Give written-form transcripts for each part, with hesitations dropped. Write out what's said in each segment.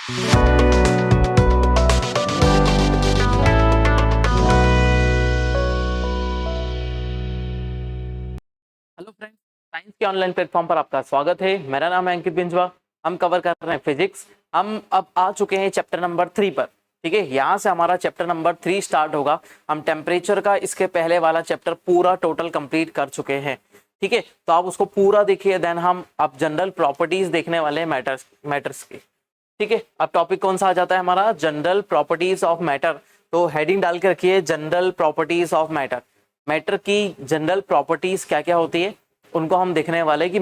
Hello friends, science के online platform पर आपका स्वागत है। मेरा नाम है अंकित बिंजवा। हम कवर कर रहे हैं फिजिक्स। हम अब आ चुके हैं चैप्टर नंबर 3 पर। ठीक है, यहाँ से हमारा चैप्टर नंबर 3 स्टार्ट होगा। हम टेम्परेचर का इसके पहले वाला चैप्टर पूरा टोटल कंप्लीट कर चुके हैं। ठीक है, तो आप उसको पूरा देखिए। देन हम अब जनरल प्रॉपर्टीज देखने वाले हैं मैटर्स की। ठीक है, अब टॉपिक कौन सा आ जाता है हमारा? General properties of matter. तो हेडिंग डाल के रखिए, general properties of matter. Matter की जनरल प्रॉपर्टीज क्या क्या होती है उनको हम देखने वाले हैं कि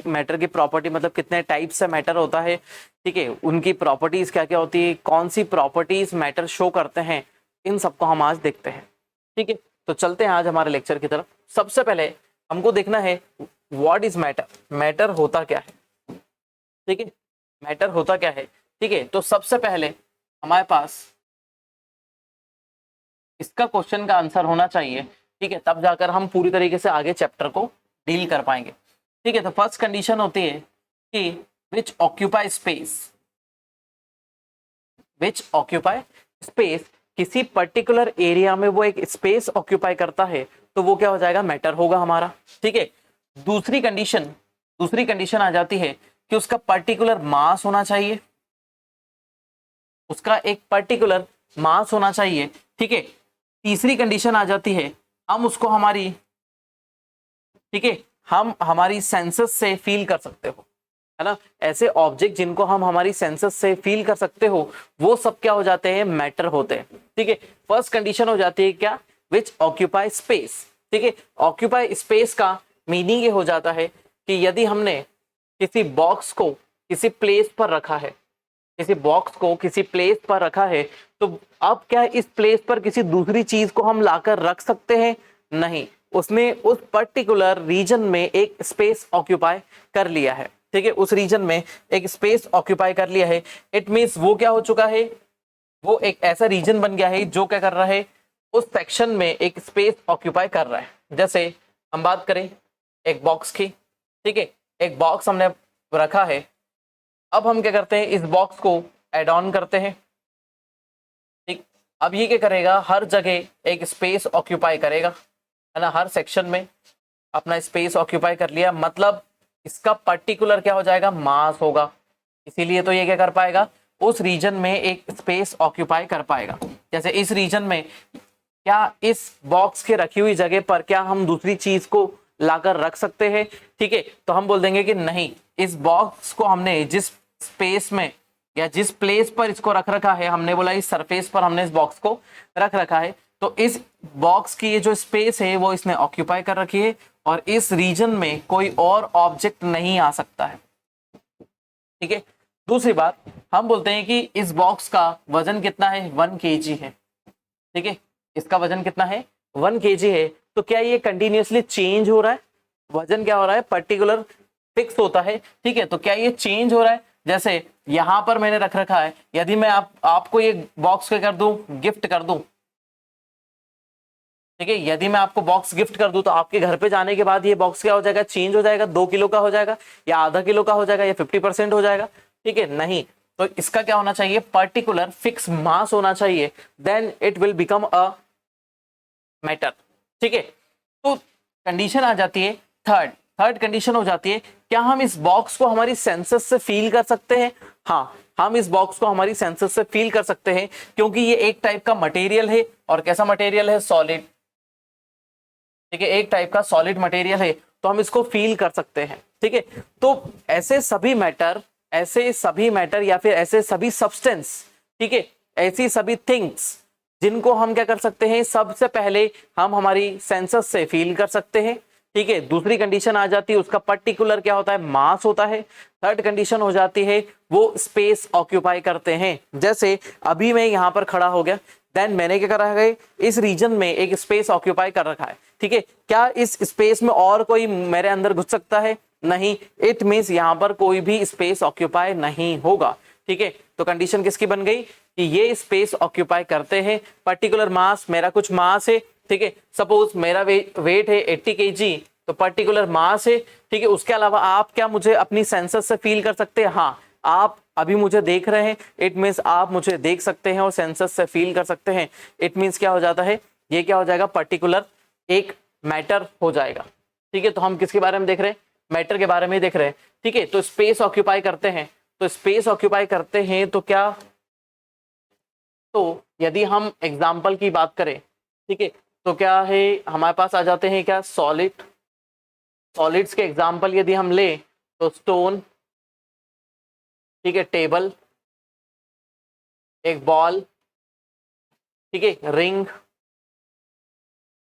मैटर की प्रॉपर्टी मतलब कितने टाइप से मैटर होता है। ठीक है, उनकी प्रॉपर्टीज क्या क्या होती है, कौन सी प्रॉपर्टीज मैटर शो करते हैं, इन सबको हम आज देखते हैं। ठीक है, तो चलते हैं आज हमारे लेक्चर की तरफ। सबसे पहले हमको देखना है व्हाट इज मैटर। मैटर होता क्या है? ठीक है, मैटर होता क्या है? ठीक है, तो सबसे पहले हमारे पास इसका क्वेश्चन का आंसर होना चाहिए। ठीक है, तब जाकर हम पूरी तरीके से आगे चैप्टर को डील कर पाएंगे। ठीक है, तो फर्स्ट कंडीशन होती है कि विच ऑक्यूपाई स्पेस, किसी पर्टिकुलर एरिया में वो एक स्पेस ऑक्यूपाई करता है तो वो क्या हो जाएगा? मैटर होगा हमारा। ठीक है, दूसरी कंडीशन आ जाती है कि उसका पर्टिकुलर मास होना चाहिए, उसका एक पर्टिकुलर मास होना चाहिए। ठीक है, तीसरी कंडीशन आ जाती है हम उसको हम हमारी सेंसेस से फील कर सकते हो, है ना। ऐसे ऑब्जेक्ट जिनको हम हमारी सेंसेस से फील कर सकते हो वो सब क्या हो जाते हैं? मैटर होते हैं। ठीक है, फर्स्ट कंडीशन हो जाती है क्या? विच ऑक्यूपाई स्पेस। ठीक है, ऑक्यूपाई स्पेस का मीनिंग ये हो जाता है कि यदि हमने किसी बॉक्स को किसी प्लेस पर रखा है, तो अब क्या इस प्लेस पर किसी दूसरी चीज को हम लाकर रख सकते हैं? नहीं, उसने उस पर्टिकुलर रीजन में एक स्पेस ऑक्यूपाई कर लिया है। ठीक है, उस रीजन में एक स्पेस ऑक्यूपाई कर लिया है। इट मींस वो क्या हो चुका है? वो एक ऐसा रीजन बन गया है जो क्या कर रहा है? उस सेक्शन में एक स्पेस ऑक्यूपाई कर रहा है। जैसे हम बात करें एक बॉक्स की। ठीक है, एक बॉक्स हमने रखा है। अब हम क्या करते हैं? इस बॉक्स को एड ऑन करते हैं। ठीक, अब ये क्या करेगा? हर जगह एक स्पेस ऑक्यूपाई करेगा, है ना। हर सेक्शन में अपना स्पेस ऑक्यूपाई कर लिया, मतलब इसका पर्टिकुलर क्या हो जाएगा? मास होगा। इसीलिए तो ये क्या कर पाएगा? उस रीजन में एक स्पेस ऑक्यूपाई कर पाएगा। जैसे इस रीजन में क्या इस बॉक्स के रखी हुई जगह पर क्या हम दूसरी चीज को लाकर रख सकते हैं? ठीक है, तो हम बोल देंगे कि नहीं, इस बॉक्स को हमने जिस स्पेस में या जिस प्लेस पर इसको रख रखा है, हमने बोला इस सरफेस पर हमने इस बॉक्स को रख रखा है, तो इस बॉक्स की ये जो स्पेस है वो इसने ऑक्यूपाई कर रखी है और इस रीजन में कोई और ऑब्जेक्ट नहीं आ सकता है। ठीक है, दूसरी बात हम बोलते हैं कि इस बॉक्स का वजन कितना है? 1 kg है। ठीक है, इसका वजन कितना है? 1 kg है। तो क्या ये कंटिन्यूअसली चेंज हो रहा है? वजन क्या हो रहा है? पर्टिकुलर फिक्स होता है। ठीक है, तो क्या ये चेंज हो रहा है? जैसे यहां पर मैंने रख रखा है, यदि मैं आपको ये बॉक्स क्या कर दूं? गिफ्ट कर दूं। ठीक है, यदि मैं आपको बॉक्स गिफ्ट कर दूं तो आपके घर पे जाने के बाद ये बॉक्स क्या हो जाएगा? चेंज हो जाएगा। 2 किलो का हो जाएगा या आधा किलो का हो जाएगा या 50% हो जाएगा। ठीक है, नहीं, तो इसका क्या होना चाहिए? पर्टिकुलर फिक्स मास होना चाहिए, then it will become a matter. ठीक है, तो कंडीशन आ जाती है थर्ड कंडीशन हो जाती है, क्या हम इस बॉक्स को हमारी सेंसेस से फील कर सकते हैं? हाँ, हम इस बॉक्स को हमारी सेंसेस से फील कर सकते हैं, क्योंकि ये एक टाइप का मटेरियल है। और कैसा मटेरियल है? सॉलिड। ठीक है, एक टाइप का सॉलिड मटेरियल है, तो हम इसको फील कर सकते हैं। ठीक है, तो ऐसे सभी मैटर या फिर ऐसे सभी सब्सटेंस, ठीक है, ऐसी सभी थिंग्स जिनको हम क्या कर सकते हैं? सबसे पहले हम हमारी सेंसेस से फील कर सकते हैं। ठीक है, दूसरी कंडीशन आ जाती है उसका पर्टिकुलर क्या होता है? मास होता है। थर्ड कंडीशन हो जाती है वो स्पेस ऑक्यूपाई करते हैं। जैसे अभी मैं यहां पर खड़ा हो गया, देन मैंने क्या करा है? इस रीजन में एक स्पेस ऑक्यूपाई कर रखा है। ठीक है, क्या इस स्पेस में और कोई मेरे अंदर घुस सकता है? नहीं, इट मींस यहां पर कोई भी स्पेस ऑक्यूपाई नहीं होगा। ठीक है, तो कंडीशन किसकी बन गई? कि ये स्पेस ऑक्यूपाई करते हैं। पर्टिकुलर मास, मेरा कुछ मास है। ठीक है, सपोज मेरा वेट है 80 kg, तो पर्टिकुलर मास है। ठीक है, उसके अलावा आप क्या मुझे अपनी सेंसस से फील कर सकते हैं? हाँ, आप अभी मुझे देख रहे हैं, इट मीन्स आप मुझे देख सकते हैं और सेंसस से फील कर सकते हैं। इट मीन्स क्या हो जाता है, ये क्या हो जाएगा, पर्टिकुलर एक मैटर हो जाएगा। ठीक है, तो हम किसके बारे में देख रहे हैं, मैटर के बारे में देख रहे हैं। ठीक है, तो स्पेस ऑक्यूपाई करते हैं, तो स्पेस ऑक्यूपाई करते हैं तो क्या, तो यदि हम एग्जाम्पल की बात करें, ठीक है, तो क्या है हमारे पास आ जाते हैं क्या, सॉलिड। सॉलिड्स के एग्जाम्पल यदि हम ले तो स्टोन, ठीक है, टेबल, एक बॉल, ठीक है, रिंग,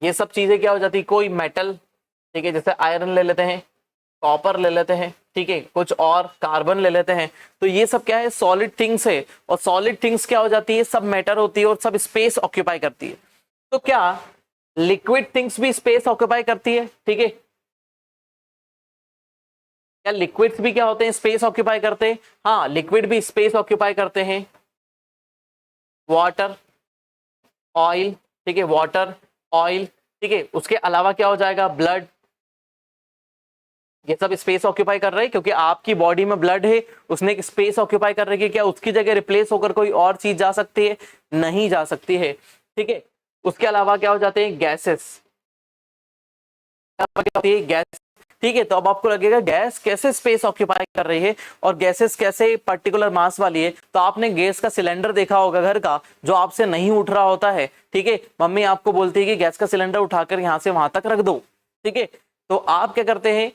ये सब चीजें क्या हो जाती है, कोई मेटल, ठीक है, जैसे आयरन ले लेते हैं, कॉपर ले लेते हैं, ठीक है, कुछ और कार्बन ले लेते हैं, तो ये सब क्या है, सॉलिड थिंग्स है। और सॉलिड थिंग्स क्या हो जाती है, सब मैटर होती है और सब स्पेस ऑक्यूपाई करती है। तो क्या लिक्विड थिंग्स भी स्पेस ऑक्यूपाई करती है, ठीक है, क्या लिक्विड्स भी क्या होते हैं, स्पेस ऑक्यूपाई करते हैं, हाँ लिक्विड भी स्पेस ऑक्यूपाई करते हैं। वाटर, ऑयल, ठीक है, वाटर, ऑयल, ठीक है, उसके अलावा क्या हो जाएगा, ब्लड, ये सब स्पेस ऑक्यूपाई कर रहे हैं क्योंकि आपकी बॉडी में ब्लड है, उसने एक स्पेस ऑक्यूपाई कर रही है। क्या उसकी जगह रिप्लेस होकर कोई और चीज जा सकती है, नहीं जा सकती है। ठीक है, उसके अलावा क्या हो जाते हैं, गैसेस, गैस, ठीक है, तो अब आपको लगेगा गैस कैसे स्पेस ऑक्यूपाई कर रही है और गैसेस कैसे पर्टिकुलर मास वाली है। तो आपने गैस का सिलेंडर देखा होगा घर का, जो आपसे नहीं उठ रहा होता है, ठीक है, मम्मी आपको बोलती है कि गैस का सिलेंडर उठाकर यहां से वहां तक रख दो, ठीक है, तो आप क्या करते हैं,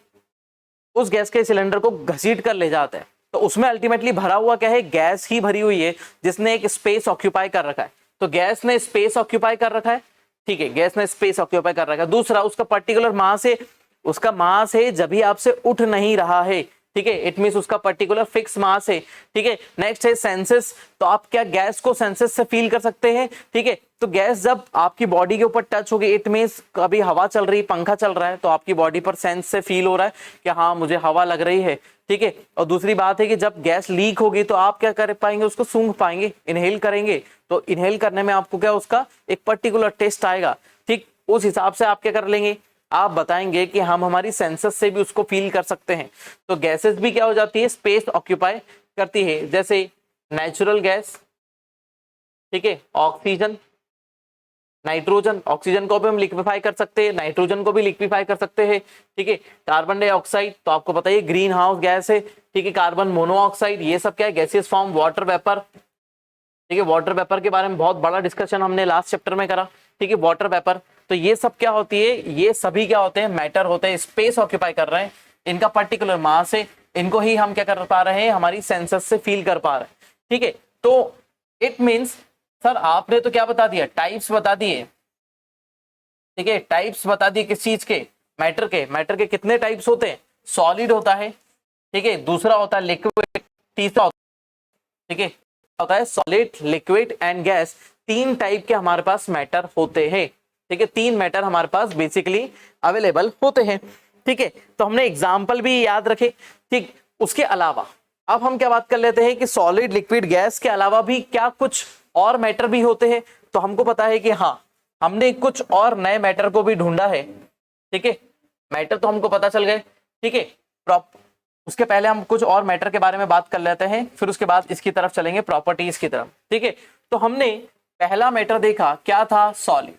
उस गैस के सिलेंडर को घसीट कर ले जाते हैं, तो उसमें अल्टीमेटली भरा हुआ क्या है, गैस ही भरी हुई है जिसने एक स्पेस ऑक्यूपाई कर रखा है। तो गैस ने स्पेस ऑक्यूपाई कर रखा है, ठीक है, गैस ने स्पेस ऑक्यूपाई कर रखा है। दूसरा, उसका पर्टिकुलर मास है, उसका मास है जब भी आपसे उठ नहीं रहा है, ठीक है, इट मींस उसका पर्टिकुलर फिक्स मास है। ठीक है, नेक्स्ट है सेंसेस, तो आप क्या गैस को सेंसेस से फील कर सकते हैं, ठीक है, तो गैस जब आपकी बॉडी के ऊपर टच होगी, इट मींस कभी हवा चल रही, पंखा चल रहा है, तो आपकी बॉडी पर सेंस से फील हो रहा है कि हाँ मुझे हवा लग रही है। ठीक है, और दूसरी बात है कि जब गैस लीक होगी तो आप क्या कर पाएंगे, उसको सूंघ पाएंगे, इनहेल करेंगे, तो इनहेल करने में आपको क्या, उसका एक पर्टिकुलर टेस्ट आएगा। ठीक, उस हिसाब से आप क्या कर लेंगे, आप बताएंगे कि हम हमारी सेंसेस से भी उसको फील कर सकते हैं। तो गैसेस भी क्या हो जाती है, स्पेस ऑक्यूपाई करती है, जैसे नेचुरल गैस, ठीक है, ऑक्सीजन, नाइट्रोजन, ऑक्सीजन को भी हम लिक्विफाई कर सकते हैं, नाइट्रोजन को भी लिक्विफाई कर सकते हैं। ठीक है, कार्बन डाइऑक्साइड तो आपको पता है ग्रीन हाउस गैस है, ठीक है, कार्बन मोनोऑक्साइड, ये सब क्या है, गैसियस फॉर्म, वाटर वेपर, ठीक है, वाटर वेपर के बारे में बहुत बड़ा डिस्कशन हमने लास्ट चैप्टर में करा। ठीक है, वाटर वेपर, तो ये सब क्या होती है, ये सभी क्या होते हैं, मैटर होते हैं, स्पेस ऑक्यूपाई कर रहे हैं, इनका पर्टिकुलर मास है, इनको ही हम क्या कर पा रहे हैं, हमारी सेंसेस से फील कर पा रहे हैं। ठीक है, तो इट मींस सर आपने तो क्या बता दिया, टाइप्स बता दिए, ठीक है, टाइप्स बता दिए किस चीज के, मैटर के। मैटर के कितने टाइप्स होते हैं, सॉलिड होता है, ठीक है, दूसरा होता है लिक्विड, तीसरा होता है, ठीक है, होता है सॉलिड, लिक्विड एंड गैस। तीन टाइप के हमारे पास मैटर होते हैं। ठीक है, तीन मैटर हमारे पास बेसिकली अवेलेबल होते हैं। ठीक है, तो हमने एग्जाम्पल भी याद रखे। ठीक, उसके अलावा अब हम क्या बात कर लेते हैं कि सॉलिड, लिक्विड, गैस के अलावा भी क्या कुछ और मैटर भी होते हैं। तो हमको पता है कि हाँ, हमने कुछ और नए मैटर को भी ढूंढा है। ठीक है, मैटर तो हमको पता चल गए। ठीक है, उसके पहले हम कुछ और मैटर के बारे में बात कर लेते हैं, फिर उसके बाद इसकी तरफ चलेंगे, प्रॉपर्टीज की तरफ। ठीक है, तो हमने पहला मैटर देखा क्या था, सॉलिड।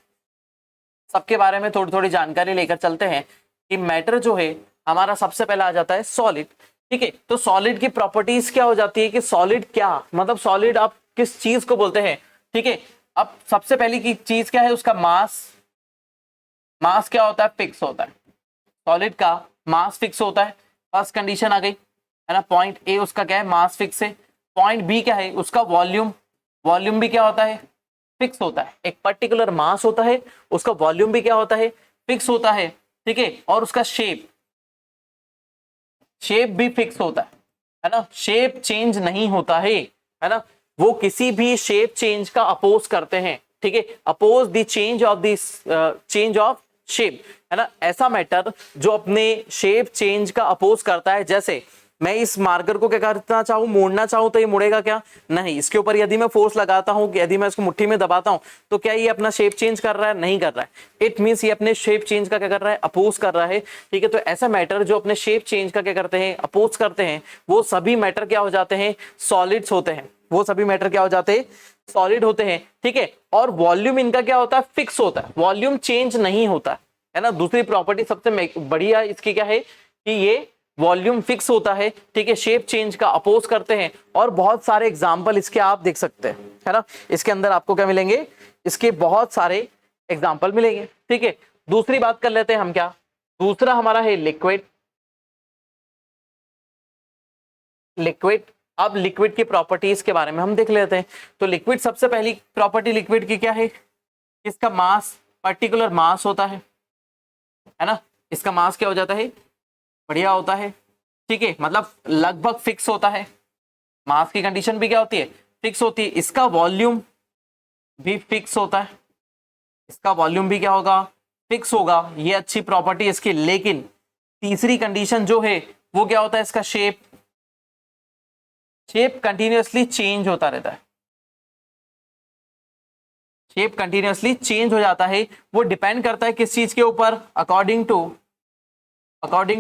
सबके बारे में थोड़ी थोड़ी जानकारी लेकर चलते हैं कि मैटर जो है हमारा सबसे पहला आ जाता है सॉलिड। ठीक है, तो सॉलिड की प्रॉपर्टीज क्या हो जाती है कि सॉलिड क्या मतलब, सॉलिड आप किस चीज को बोलते हैं। ठीक है, अब सबसे पहली की चीज क्या है, उसका मास। मास क्या होता है, फिक्स होता है, सॉलिड का मास फिक्स होता है। फर्स्ट कंडीशन आ गई है ना, पॉइंट ए उसका क्या है, मास फिक्स है। पॉइंट बी क्या है, उसका वॉल्यूम। वॉल्यूम भी क्या होता है, फिक्स होता है। एक पर्टिकुलर मास होता है, उसका वॉल्यूम भी क्या होता है, फिक्स होता है। ठीक है, और उसका शेप, शेप भी फिक्स होता है ना, शेप चेंज नहीं होता है ना, वो किसी भी शेप चेंज का अपोज करते हैं। ठीक है, oppose the change of this change of shape, है ना, ऐसा मैटर जो अपने शेप चेंज का अपोज करता है। जैसे मैं इस मार्कर को क्या करना चाहूँ, मोड़ना चाहूँ तो ये मुड़ेगा क्या, नहीं। इसके ऊपर यदि मैं फोर्स लगाता हूँ, यदि मैं इसको मुट्ठी में दबाता हूँ, तो क्या ये अपना शेप चेंज कर रहा है, नहीं कर रहा है। इट मीन्स ये अपने शेप चेंज का क्या कर रहा है, अपोज कर रहा है, ठीक है। तो ऐसा मैटर जो अपने शेप चेंज का क्या करते हैं, अपोज करते हैं, वो सभी मैटर क्या हो जाते हैं, सॉलिड्स होते हैं। वो सभी मैटर क्या हो जाते हैं, सॉलिड होते हैं, ठीक है। और वॉल्यूम इनका क्या होता है, फिक्स होता है, वॉल्यूम चेंज नहीं होता है ना। दूसरी प्रॉपर्टी सबसे बढ़िया इसकी क्या है कि ये वॉल्यूम फिक्स होता है, ठीक है, शेप चेंज का अपोज करते हैं। और बहुत सारे एग्जांपल इसके आप देख सकते हैं, है ना। इसके अंदर आपको क्या मिलेंगे, इसके बहुत सारे एग्जांपल मिलेंगे, ठीक है। दूसरी बात कर लेते हैं हम, क्या दूसरा हमारा है लिक्विड। लिक्विड, अब लिक्विड की प्रॉपर्टीज के बारे में हम देख लेते हैं। तो लिक्विड, सबसे पहली प्रॉपर्टी लिक्विड की क्या है, इसका मास, पर्टिकुलर मास होता है ना। इसका मास क्या हो जाता है, बढ़िया होता है, ठीक है, मतलब लगभग फिक्स होता है। मास की कंडीशन भी क्या होती है, फिक्स होती है। इसका वॉल्यूम भी फिक्स होता है, इसका वॉल्यूम भी क्या होगा, फिक्स होगा। ये अच्छी प्रॉपर्टी इसकी। लेकिन तीसरी कंडीशन जो है वो क्या होता है, इसका शेप, शेप कंटिन्यूअसली चेंज होता रहता है। शेप कंटिन्यूअसली चेंज हो जाता है। वो डिपेंड करता है किस चीज के ऊपर, अकॉर्डिंग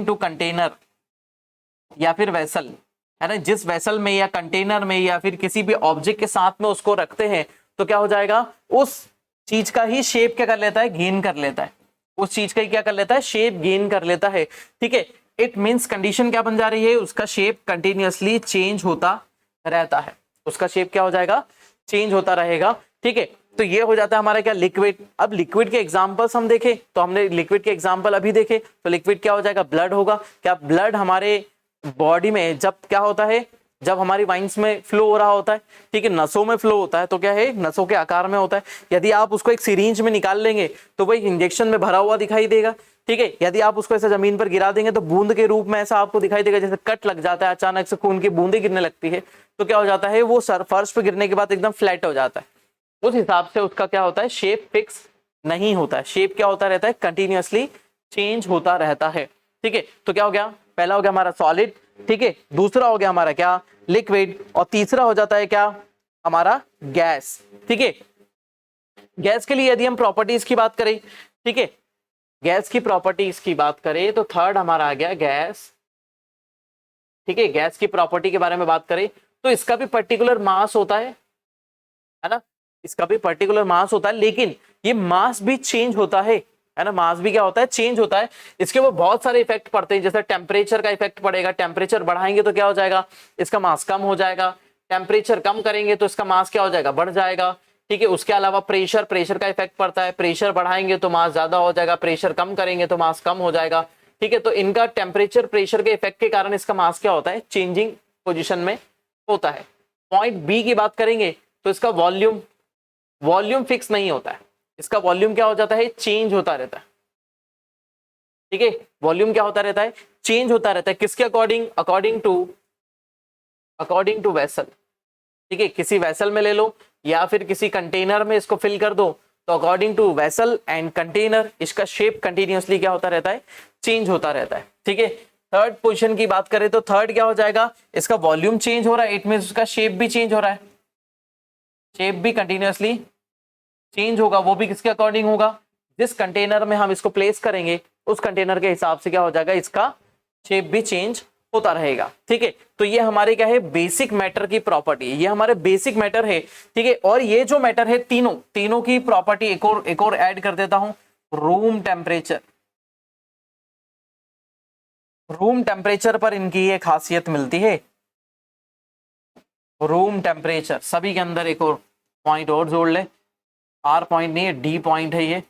टू कंटेनर या फिर वेसल, है ना। जिस वेसल में या कंटेनर में या फिर किसी भी ऑब्जेक्ट के साथ में उसको रखते हैं, तो क्या हो जाएगा, उस चीज का ही शेप क्या कर लेता है, गेन कर लेता है। उस चीज का ही क्या कर लेता है, शेप गेन कर लेता है, ठीक है। इट मींस कंडीशन क्या बन जा रही है, उसका शेप कंटिन्यूअसली चेंज होता रहता है। उसका शेप क्या हो जाएगा, चेंज होता रहेगा, ठीक है। तो ये हो जाता है हमारा क्या, लिक्विड। अब लिक्विड के एग्जांपल्स हम देखें तो हमने लिक्विड के एग्जांपल अभी देखे। तो लिक्विड क्या हो जाएगा, ब्लड होगा। क्या ब्लड हमारे बॉडी में जब क्या होता है, जब हमारी वाइन्स में फ्लो हो रहा होता है, ठीक है, नसों में फ्लो होता है, तो क्या है, नसों के आकार में होता है। यदि आप उसको एक सिरिंज में निकाल लेंगे तो वही इंजेक्शन में भरा हुआ दिखाई देगा, ठीक है। यदि आप उसको ऐसे जमीन पर गिरा देंगे तो बूंद के रूप में ऐसा आपको दिखाई देगा, जैसे कट लग जाता है, अचानक से खून की बूंदें गिरने लगती है, तो क्या हो जाता है, वो फर्श पे गिरने के बाद एकदम फ्लैट हो जाता है। उस हिसाब से उसका क्या होता है, शेप फिक्स नहीं होता है। शेप क्या होता रहता है, कंटिन्यूअसली चेंज होता रहता है, ठीक है। तो क्या हो गया, पहला हो गया हमारा सॉलिड, ठीक है। दूसरा हो गया हमारा क्या, लिक्विड। और तीसरा हो जाता है क्या, हमारा गैस, ठीक है। गैस के लिए यदि हम प्रॉपर्टीज की बात करें, ठीक है, गैस की प्रॉपर्टीज की बात करें तो थर्ड हमारा आ गया गैस, ठीक है। गैस की प्रॉपर्टी के बारे में बात करें तो इसका भी पर्टिकुलर मास होता है ना। इसका भी पर्टिकुलर मास होता है, लेकिन ये मास भी चेंज होता है ना। मास भी क्या होता है, चेंज होता है। इसके ऊपर बहुत सारे इफेक्ट पड़ते हैं, जैसे टेम्परेचर का इफेक्ट पड़ेगा। टेम्परेचर बढ़ाएंगे तो क्या हो जाएगा, इसका मास कम हो जाएगा। टेम्परेचर कम करेंगे तो इसका मास क्या हो जाएगा, बढ़ जाएगा, ठीक है। उसके अलावा प्रेशर, प्रेशर का इफेक्ट पड़ता है। प्रेशर बढ़ाएंगे तो मास ज्यादा हो जाएगा, प्रेशर कम करेंगे तो मास कम हो जाएगा, ठीक है। तो इनका टेम्परेचर प्रेशर के इफेक्ट के कारण इसका मास क्या होता है, चेंजिंग पोजिशन में होता है। पॉइंट बी की बात करेंगे तो इसका वॉल्यूम, वॉल्यूम फिक्स नहीं होता है। इसका वॉल्यूम क्या हो जाता है, चेंज होता रहता है, ठीक है। वॉल्यूम क्या होता रहता है, चेंज होता रहता है। किसके अकॉर्डिंग, अकॉर्डिंग टू वेसल, ठीक है। किसी वेसल में ले लो या फिर किसी कंटेनर में इसको फिल कर दो, तो according to vessel and container इसका शेप कंटिन्यूअसली क्या होता रहता है, चेंज होता रहता है, ठीक है। थर्ड पोजीशन की बात करें तो थर्ड क्या हो जाएगा, इसका वॉल्यूम चेंज हो रहा है, इट मींस उसका शेप भी चेंज हो रहा है। शेप भी कंटिन्यूअसली चेंज होगा, वो भी किसके अकॉर्डिंग होगा, जिस कंटेनर में हम इसको प्लेस करेंगे उस कंटेनर के हिसाब से क्या हो जाएगा, इसका शेप भी चेंज होता रहेगा, ठीक है। तो ये हमारे क्या है, बेसिक मैटर की प्रॉपर्टी, ये हमारे बेसिक मैटर है, ठीक है। और ये जो मैटर है, तीनों की प्रॉपर्टी एक और ऐड कर देता हूं, रूम टेम्परेचर। रूम टेम्परेचर पर इनकी ये खासियत मिलती है, रूम टेम्परेचर। सभी के अंदर एक और पॉइंट और जोड़ ले, आर पॉइंट नहीं है, डी पॉइंट है ये।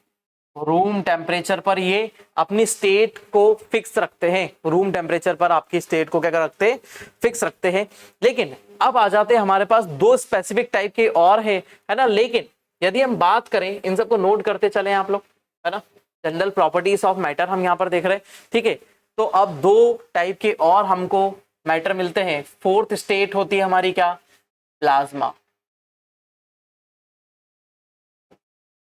रूम टेम्परेचर पर ये अपनी स्टेट को फिक्स रखते हैं। रूम टेम्परेचर पर आपकी स्टेट को क्या रखते हैं, फिक्स रखते हैं। लेकिन अब आ जाते हैं हमारे पास दो स्पेसिफिक टाइप के और है ना। लेकिन यदि हम बात करें, इन सबको नोट करते चले आप लोग, है ना। जनरल प्रॉपर्टीज ऑफ मैटर हम यहाँ पर देख रहे हैं, ठीक है। तो अब दो टाइप के और हमको मैटर मिलते हैं। फोर्थ स्टेट होती है हमारी क्या, प्लाज्मा।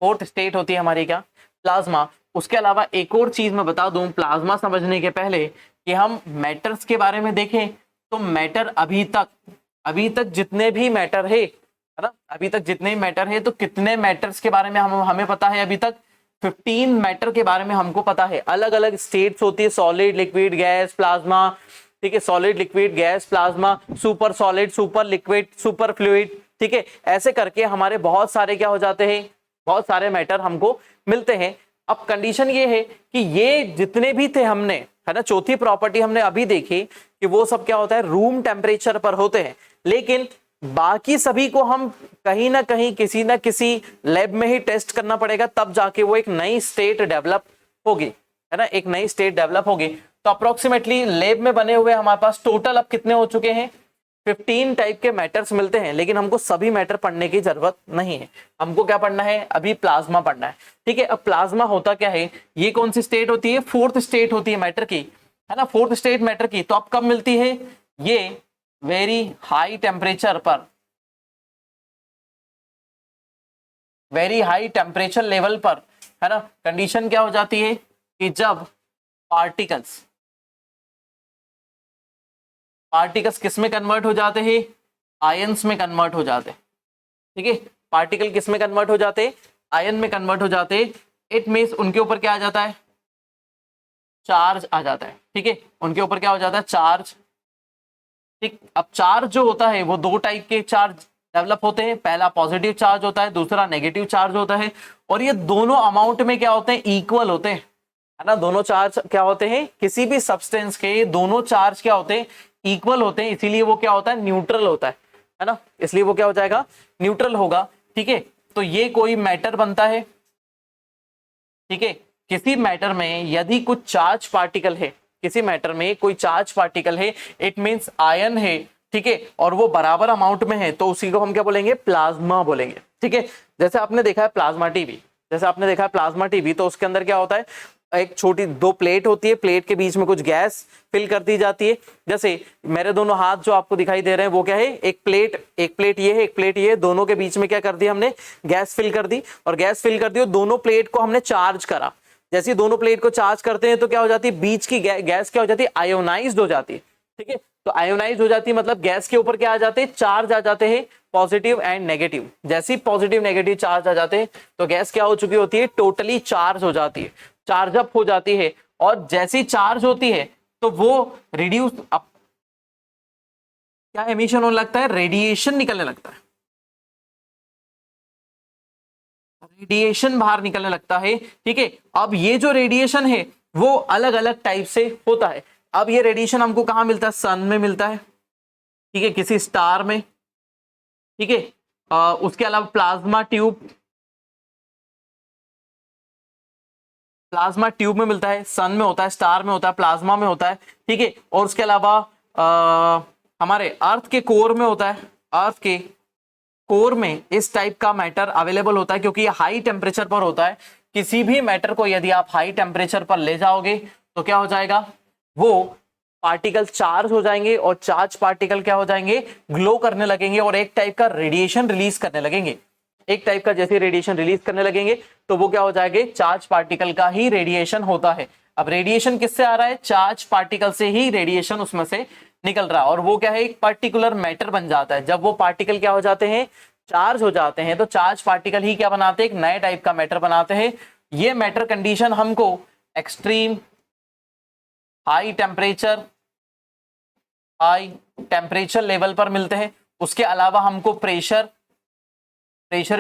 फोर्थ स्टेट होती है हमारी क्या, प्लाज्मा। उसके अलावा एक और चीज मैं बता दूं प्लाज्मा समझने के पहले, कि हम मैटर्स के बारे में देखें तो मैटर अभी तक जितने भी मैटर है ना, अभी तक जितने मैटर है, तो कितने मैटर्स के बारे में हमें पता है अभी तक? 15 मैटर के बारे में हमको पता है। अलग अलग स्टेट्स होती है, सॉलिड, लिक्विड, गैस, प्लाज्मा, ठीक है, solid, liquid, gas, plasma, super solid, super liquid, super fluid, ठीक है, ऐसे करके हमारे बहुत सारे क्या हो जाते हैं, बहुत सारे मैटर हमको मिलते हैं। अब कंडीशन ये है कि ये जितने भी थे हमने, है ना, चौथी प्रॉपर्टी हमने अभी देखी कि वो सब क्या होता है, रूम टेम्परेचर पर होते हैं, लेकिन बाकी सभी को हम कहीं ना कहीं किसी ना किसी लैब में ही टेस्ट करना पड़ेगा, तब जाके वो एक नई स्टेट डेवलप होगी, है ना, एक नई स्टेट डेवलप होगी। तो अप्रोक्सीमेटली लैब में बने हुए हमारे पास टोटल अब कितने हो चुके हैं? 15 टाइप के मैटर्स मिलते हैं, लेकिन हमको सभी मैटर पढ़ने की जरूरत नहीं है। हमको क्या पढ़ना है? अभी प्लाज्मा पढ़ना है, ठीक है। अब प्लाज्मा होता क्या है? ये कौन सी स्टेट होती है? फोर्थ स्टेट होती है मैटर की, है ना, फोर्थ स्टेट मैटर की। तो अब कब मिलती है? ये वेरी हाई टेम्परेचर पर, वेरी हाई टेम्परेचर लेवल पर, है ना। कंडीशन क्या हो जाती है कि जब पार्टिकल्स किस में कन्वर्ट हो जाते हैं? आयंस में कन्वर्ट हो जाते हैं, ठीक है। पार्टिकल किस में कन्वर्ट हो जाते हैं? आयन में कन्वर्ट हो जाते हैं। इट मींस उनके ऊपर क्या आ जाता है? चार्ज आ जाता है, ठीक है, उनके ऊपर क्या हो जाता है? चार्ज, ठीक। अब चार्ज जो होता है वो दो टाइप के चार्ज डेवलप होते हैं, पहला पॉजिटिव चार्ज होता है, दूसरा नेगेटिव चार्ज होता है, और ये दोनों अमाउंट में क्या होते हैं? इक्वल होते हैं, है ना। दोनों चार्ज क्या होते हैं? किसी भी सब्सटेंस के दोनों चार्ज क्या होते हैं? इक्वल होते हैं, इसीलिए वो क्या होता है? न्यूट्रल होता है ना, इसलिए वो क्या हो जाएगा? न्यूट्रल होगा, ठीक है। तो ये कोई मैटर बनता है, ठीक है। किसी मैटर में यदि कुछ चार्ज पार्टिकल है, किसी मैटर में कोई चार्ज पार्टिकल है, इट मींस आयन है, ठीक है, और वो बराबर अमाउंट में है, तो उसी को हम क्या बोलेंगे? प्लाज्मा बोलेंगे, ठीक है। जैसे आपने देखा है प्लाज्मा टीवी, तो उसके अंदर क्या होता है? एक छोटी दो प्लेट होती है, प्लेट के बीच में कुछ गैस फिल कर दी जाती है। जैसे मेरे दोनों हाथ जो आपको दिखाई दे रहे हैं वो क्या है? एक प्लेट ये है, एक प्लेट ये है, दोनों के बीच में क्या कर दिया हमने? गैस फिल कर दी, और गैस फिल कर दी और दोनों प्लेट को हमने चार्ज करा। जैसे दोनों प्लेट को चार्ज करते हैं तो क्या हो जाती है? बीच की गैस क्या हो जाती है? आयोनाइज्ड हो जाती है, ठीक है। तो आयोनाइज हो जाती है मतलब गैस के ऊपर क्या आ जाते हैं? चार्ज आ जाते हैं, पॉजिटिव एंड नेगेटिव। जैसे ही पॉजिटिव नेगेटिव चार्ज आ जाते हैं तो गैस क्या हो चुकी होती है? टोटली चार्ज हो जाती है, चार्ज अप हो जाती है, और जैसी चार्ज होती है तो वो रिड्यूस अप, क्या एमिशन होने लगता है? रेडिएशन निकलने लगता है, रेडिएशन बाहर निकलने लगता है, ठीक है। अब ये जो रेडिएशन है वो अलग अलग टाइप से होता है। अब ये रेडिएशन हमको कहां मिलता है? सन में मिलता है, ठीक है, किसी स्टार में, ठीक है। उसके अलावा प्लाज्मा ट्यूब में मिलता है, सन में होता है, स्टार में होता है, प्लाज्मा में होता है, ठीक है। और उसके अलावा हमारे अर्थ के कोर में होता है, अर्थ के कोर में इस टाइप का मैटर अवेलेबल होता है, क्योंकि ये हाई टेम्परेचर पर होता है। किसी भी मैटर को यदि आप हाई टेम्परेचर पर ले जाओगे तो क्या हो जाएगा? वो पार्टिकल चार्ज हो जाएंगे, और चार्ज पार्टिकल क्या हो जाएंगे? ग्लो करने लगेंगे, और एक टाइप का रेडिएशन रिलीज करने लगेंगे। एक टाइप का जैसे रेडिएशन रिलीज करने लगेंगे तो वो क्या हो जाएंगे? चार्ज पार्टिकल का ही रेडिएशन होता है। अब रेडिएशन किससे आ रहा है? चार्ज पार्टिकल से ही रेडिएशन उसमें से निकल रहा है, और वो क्या है? एक पर्टिकुलर मैटर बन जाता है। जब वो पार्टिकल क्या हो जाते हैं? चार्ज हो जाते हैं, तो चार्ज पार्टिकल ही क्या बनाते हैं? एक नए टाइप का मैटर बनाते हैं। ये मैटर कंडीशन हमको एक्सट्रीम हाई टेम्परेचर लेवल पर मिलते हैं। उसके अलावा हमको प्रेशर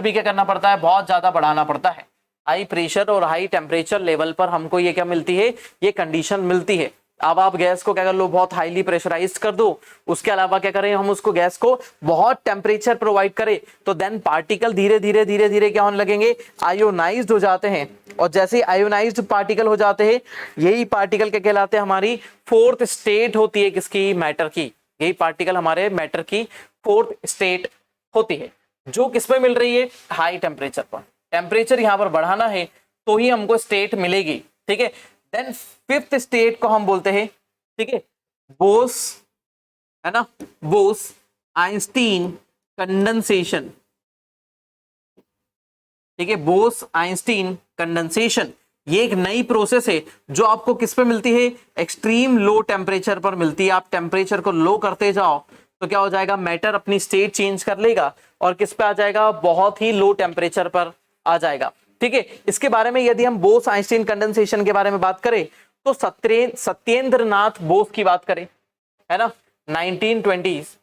भी क्या करना पड़ता है? बहुत ज्यादा बढ़ाना पड़ता है। हाई प्रेशर और हाई टेम्परेचर लेवल पर हमको ये क्या मिलती है? ये कंडीशन मिलती है। अब आप गैस को क्या कर लो? बहुत हाईली प्रेशराइज कर दो। उसके अलावा क्या करें हम? उसको गैस को बहुत टेम्परेचर प्रोवाइड करें, तो देन पार्टिकल धीरे धीरे क्या होने लगेंगे? आयोनाइज्ड हो जाते हैं। और जैसे आयोनाइज्ड पार्टिकल हो जाते हैं, यही पार्टिकल क्या कहलाते हैं? हमारी फोर्थ स्टेट होती है किसकी? मैटर की। यही पार्टिकल हमारे मैटर की फोर्थ स्टेट होती है, जो किसमें मिल रही है? हाई टेम्परेचर पर। टेम्परेचर यहां पर बढ़ाना है तो ही हमको स्टेट मिलेगी, ठीक है। देन फिफ्थ स्टेट को हम बोलते हैं, ठीक है, बोस, है ना, बोस आइंस्टीन कंडेंसेशन, ठीक है, बोस आइंस्टीन कंडेंसेशन। ये एक नई प्रोसेस है जो आपको किस पे मिलती है, एक्सट्रीम लो टेम्परेचर पर मिलती है। आप टेम्परेचर को लो करते जाओ तो क्या हो जाएगा, मैटर अपनी स्टेट चेंज कर लेगा और किस पे आ जाएगा, बहुत ही लो टेम्परेचर पर आ जाएगा। ठीक है, इसके बारे में यदि हम बोस आइंस्टीन कंडेंसेशन के बारे में बात करें तो सत्येंद्र नाथ बोस की बात करें, है ना, 1920s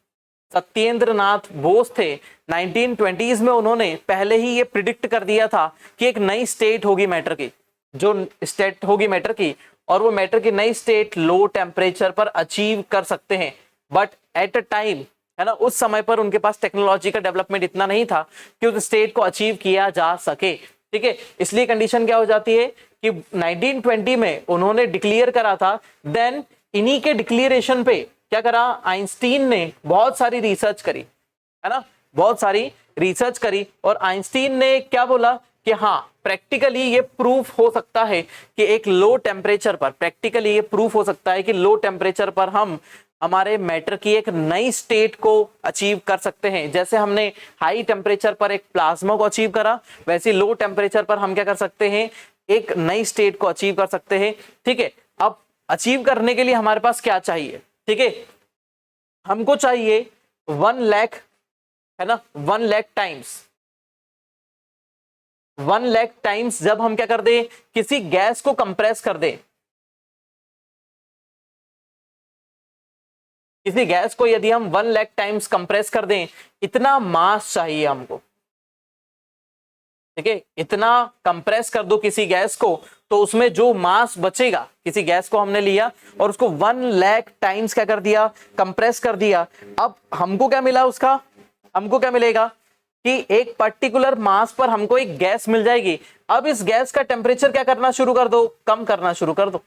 सत्येंद्र नाथ बोस थे। 1920s में उन्होंने पहले ही ये प्रिडिक्ट कर दिया था कि एक नई स्टेट होगी मैटर की, जो स्टेट होगी मैटर की, और वो मैटर की नई स्टेट लो टेम्परेचर पर अचीव कर सकते हैं। बट एट अ टाइम, है ना, उस समय पर उनके पास टेक्नोलॉजी का डेवलपमेंट इतना नहीं था कि उस स्टेट को अचीव किया जा सके। ठीक है, इसलिए कंडीशन क्या हो जाती है कि 1920 में उन्होंने डिक्लेयर करा था। देन इन्हीं के डिक्लेरेशन पे क्या करा, आइंस्टीन ने बहुत सारी रिसर्च करी, है ना, बहुत सारी रिसर्च करी, और आइंस्टीन ने क्या बोला कि हाँ, प्रैक्टिकली ये प्रूफ हो सकता है कि एक लो टेम्परेचर पर, प्रैक्टिकली ये प्रूफ हो सकता है कि लो टेम्परेचर पर हम हमारे मैटर की एक नई स्टेट को अचीव कर सकते हैं। जैसे हमने हाई टेम्परेचर पर एक प्लाज्मा को अचीव करा, वैसे लो टेम्परेचर पर हम क्या कर सकते हैं, एक नई स्टेट को अचीव कर सकते हैं। ठीक है, अब अचीव करने के लिए हमारे पास क्या चाहिए, ठीक है, हमको चाहिए 1 लाख, है ना, 1 लाख टाइम्स, 1 लाख टाइम्स जब हम क्या कर दे, किसी गैस को कंप्रेस कर दे, किसी गैस को यदि हम 1 लाख टाइम्स कंप्रेस कर दें, इतना मास चाहिए हमको। ठीक है, इतना कंप्रेस कर दो किसी गैस को तो उसमें जो मास बचेगा, किसी गैस को हमने लिया और उसको 1 लाख टाइम्स क्या कर दिया, कंप्रेस कर दिया। अब हमको क्या मिला, उसका हमको क्या मिलेगा कि एक पर्टिकुलर मास पर हमको एक गैस मिल जाएगी। अब इस गैस का टेम्परेचर क्या करना शुरू कर दो, कम करना शुरू कर दो।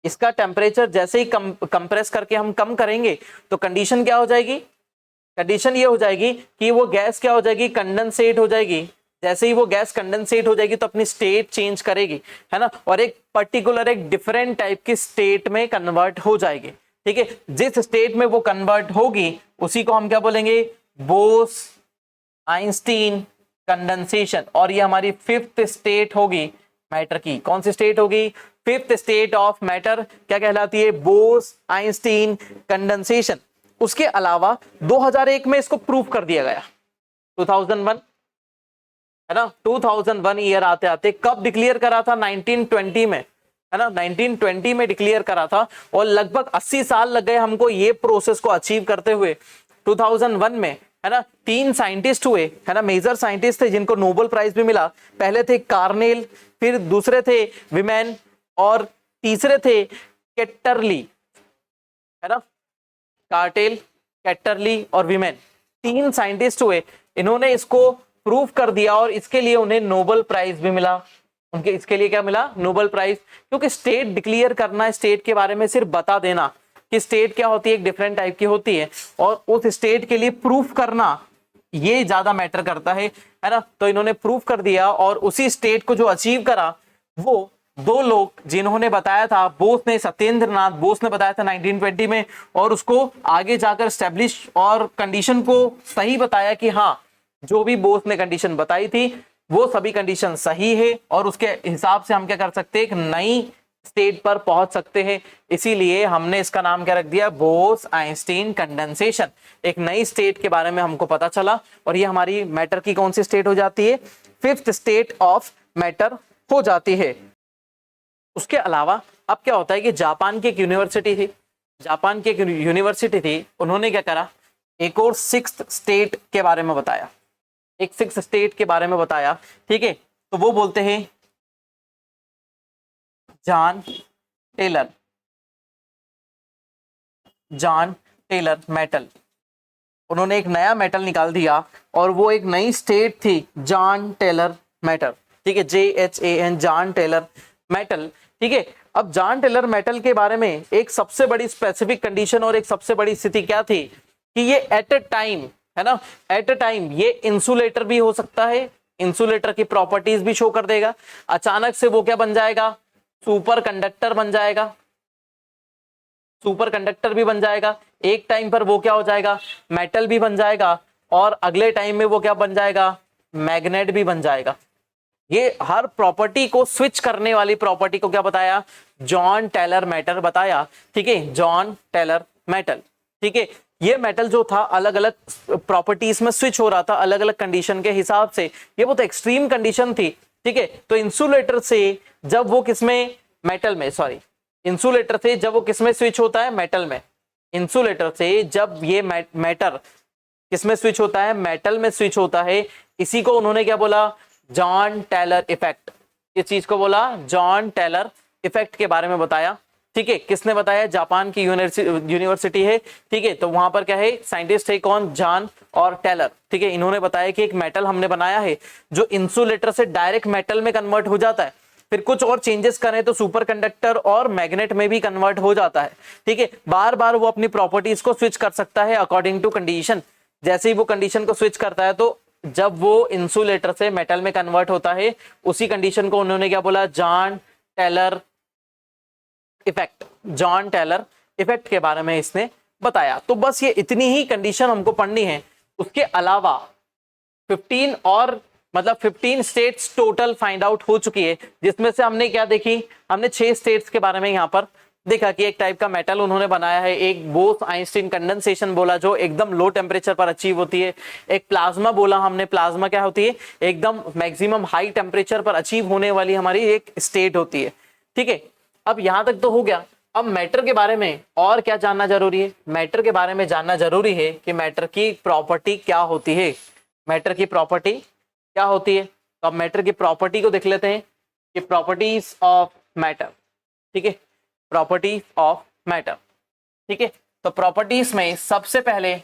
इसका टेम्परेचर जैसे ही कंप्रेस करके हम कम करेंगे तो कंडीशन क्या हो जाएगी, कंडीशन ये हो जाएगी कि वो गैस क्या हो जाएगी, कंडेंसेट हो जाएगी। जैसे ही वो गैस कंडेंसेट हो जाएगी तो अपनी स्टेट चेंज करेगी, है ना, और एक पर्टिकुलर एक डिफरेंट टाइप की स्टेट में कन्वर्ट हो जाएगी। ठीक है, जिस स्टेट में वो कन्वर्ट होगी उसी को हम क्या बोलेंगे, बोस आइंस्टीन कंडेंसेशन। और ये हमारी 5th स्टेट होगी मैटर की। कौन सी स्टेट होगी, 5th स्टेट ऑफ मैटर क्या कहलाती है, बोस आइंस्टीन कंडेंसेशन। उसके अलावा 2001 में इसको प्रूफ कर दिया गया, 2001, है ना, 2001 ईयर आते आते कब डिक्लेयर करा था, 1920 में, है ना, 1920 में डिक्लेयर करा था, और लगभग 80 साल लग गए हमको ये प्रोसेस को अचीव करते हुए। 2001 में, है ना, 3 साइंटिस्ट हुए, है ना, मेजर साइंटिस्ट थे जिनको नोबेल प्राइज भी मिला। पहले थे कार्नेल, फिर दूसरे थे विमेन, और तीसरे थे कैटरली, है ना, कार्टेल, कैटरली और विमेन, 3 साइंटिस्ट हुए। इन्होंने इसको प्रूव कर दिया और इसके लिए उन्हें नोबेल प्राइज भी मिला। उनके इसके लिए क्या मिला, नोबेल प्राइज। क्योंकि स्टेट डिक्लेयर करना, स्टेट के बारे में सिर्फ बता देना कि स्टेट क्या होती है, एक डिफरेंट टाइप की होती है, और उस स्टेट के लिए प्रूफ करना ये ज्यादा मैटर करता है ना। तो इन्होंने प्रूफ कर दिया और उसी स्टेट को जो अचीव करा वो 2 लोग जिन्होंने बताया था, बोस ने, सत्येंद्र नाथ बोस ने बताया था 1920 में, और उसको आगे जाकर स्टैब्लिश और कंडीशन को सही बताया कि हाँ, जो भी बोस ने कंडीशन बताई थी वो सभी कंडीशन सही है, और उसके हिसाब से हम क्या कर सकते हैं, एक नई स्टेट पर पहुंच सकते हैं। इसीलिए हमने इसका नाम क्या रख दिया, बोस आइंस्टीन कंडेंसेशन। एक नई स्टेट के बारे में हमको पता चला, और ये हमारी मैटर की कौन सी स्टेट हो जाती है, 5th स्टेट ऑफ मैटर हो जाती है। उसके अलावा अब क्या होता है कि जापान की एक यूनिवर्सिटी थी, जापान की एक यूनिवर्सिटी थी, उन्होंने क्या करा, एक और 6th स्टेट के बारे में बताया, एक 6th स्टेट के बारे में बताया। ठीक है, तो वो बोलते हैं John Taylor, John Taylor metal. उन्होंने एक नया मेटल निकाल दिया और वो एक नई स्टेट थी, जॉन टेलर मेटल। ठीक है, JHAN, जॉन टेलर मेटल। ठीक है, अब जॉन टेलर मेटल के बारे में एक सबसे बड़ी स्पेसिफिक कंडीशन और एक सबसे बड़ी स्थिति क्या थी कि ये एट अ टाइम, है ना, एट अ टाइम ये इंसुलेटर भी हो सकता है, इंसुलेटर की प्रॉपर्टीज भी शो कर देगा। अचानक से वो क्या बन जाएगा, सुपर कंडक्टर बन जाएगा, सुपर कंडक्टर भी बन जाएगा। एक टाइम पर वो क्या हो जाएगा, मेटल भी बन जाएगा, और अगले टाइम में वो क्या बन जाएगा, मैग्नेट भी बन जाएगा। ये हर प्रॉपर्टी को स्विच करने वाली प्रॉपर्टी को क्या बताया, जॉन टेलर मेटल बताया। ठीक है, जॉन टेलर मेटल। ठीक है, ये मेटल जो था अलग अलग प्रॉपर्टीज में स्विच हो रहा था अलग अलग कंडीशन के हिसाब से, ये बहुत एक्सट्रीम कंडीशन थी। ठीक है, तो इंसुलेटर से जब वो किसमें, मेटल में, सॉरी, इंसुलेटर से जब वो किसमें स्विच होता है, मेटल में। इंसुलेटर से जब ये मैटर किसमें स्विच होता है, मेटल में स्विच होता है। इसी को उन्होंने क्या बोला, जॉन टेलर इफेक्ट। इस चीज को बोला जॉन टेलर इफेक्ट के बारे में बताया। ठीक है, किसने बताया, जापान की यूनिवर्सिटी है। ठीक है, तो वहां पर क्या है, साइंटिस्ट है कौन, जॉन और टेलर। ठीक है, इन्होंने बताया कि एक मेटल हमने बनाया है जो इंसुलेटर से डायरेक्ट मेटल में कन्वर्ट हो जाता है, फिर कुछ और चेंजेस करें तो सुपर कंडक्टर और मैग्नेट में भी कन्वर्ट हो जाता है। ठीक है, बार बार वो अपनी प्रॉपर्टीज को स्विच कर सकता है अकॉर्डिंग टू कंडीशन। जैसे ही वो कंडीशन को स्विच करता है तो जब वो इंसुलेटर से मेटल में कन्वर्ट होता है, उसी कंडीशन को उन्होंने क्या बोला, John Taylor effect. John Taylor effect के बारे में इसने बताया। तो बस ये इतनी ही कंडीशन हमको पढ़नी है। उसके अलावा 15 और मतलब 15 स्टेट्स टोटल फाइंड आउट हो चुकी है, जिसमें से हमने क्या देखी, हमने 6 स्टेट्स के बारे में यहाँ पर देखा कि एक टाइप का मेटल उन्होंने बनाया है, एक बोस आइंस्टीन कंडेंसेशन बोला जो एकदम लो टेम्परेचर पर अचीव होती है, एक प्लाज्मा बोला हमने, प्लाज्मा क्या होती है, एकदम मैक्सिमम हाई टेम्परेचर पर अचीव होने वाली हमारी एक स्टेट होती है। ठीक है, अब यहां तक तो हो गया। अब मैटर के बारे में और क्या जानना जरूरी है, मैटर के बारे में जानना जरूरी है कि मैटर की प्रॉपर्टी क्या होती है, मैटर की प्रॉपर्टी क्या होती है। तो अब मैटर की प्रॉपर्टी को देख लेते हैं कि प्रॉपर्टीज ऑफ मैटर। ठीक है, प्रॉपर्टी ऑफ मैटर। ठीक है, तो प्रॉपर्टीज में सबसे पहले